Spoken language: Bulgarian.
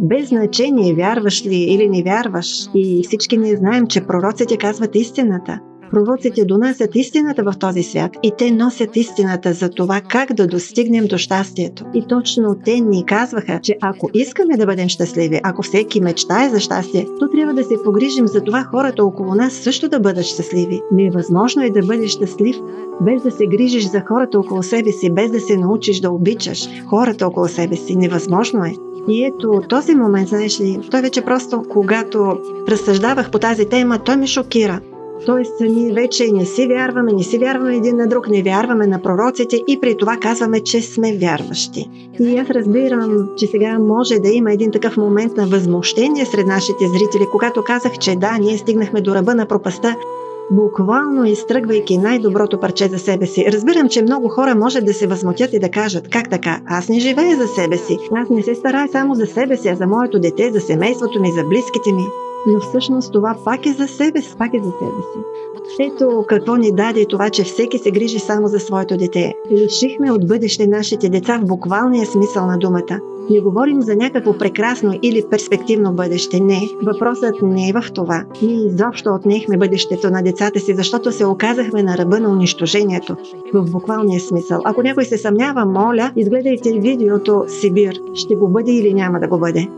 Без значение вярваш ли или не вярваш. И всички ние знаем, че пророците казват истината. Пророците донасят истината в този свят и те носят истината за това как да достигнем до щастието. И точно те ни казваха, че ако искаме да бъдем щастливи, ако всеки мечтае за щастие, то трябва да се погрижим за това хората около нас също да бъдат щастливи. Невъзможно е да бъдеш щастлив без да се грижиш за хората около себе си, без да се научиш да обичаш хората около себе си. Невъзможно е. И ето този момент, знаеш ли, той вече просто, когато разсъждавах по тази тема, той ме шокира. Тоест, ние вече не си вярваме един на друг, не вярваме на пророците и при това казваме, че сме вярващи. И аз разбирам, че сега може да има един такъв момент на възмущение сред нашите зрители, когато казах, че да, ние стигнахме до ръба на пропаста, буквално изтръгвайки най-доброто парче за себе си. Разбирам, че много хора може да се възмутят и да кажат: как така? Аз не живея за себе си. Аз не се старая само за себе си, а за моето дете, за семейството ми, за близките ми. Но всъщност това пак е за себе си, Ето какво ни даде това, че всеки се грижи само за своето дете. Лишихме от бъдеще нашите деца в буквалния смисъл на думата. Не говорим за някакво прекрасно или перспективно бъдеще. Не, въпросът не е в това. Ние изобщо отнехме бъдещето на децата си, защото се оказахме на ръба на унищожението. В буквалния смисъл. Ако някой се съмнява, моля, изгледайте видеото Сибир. Ще го бъде или няма да го бъде.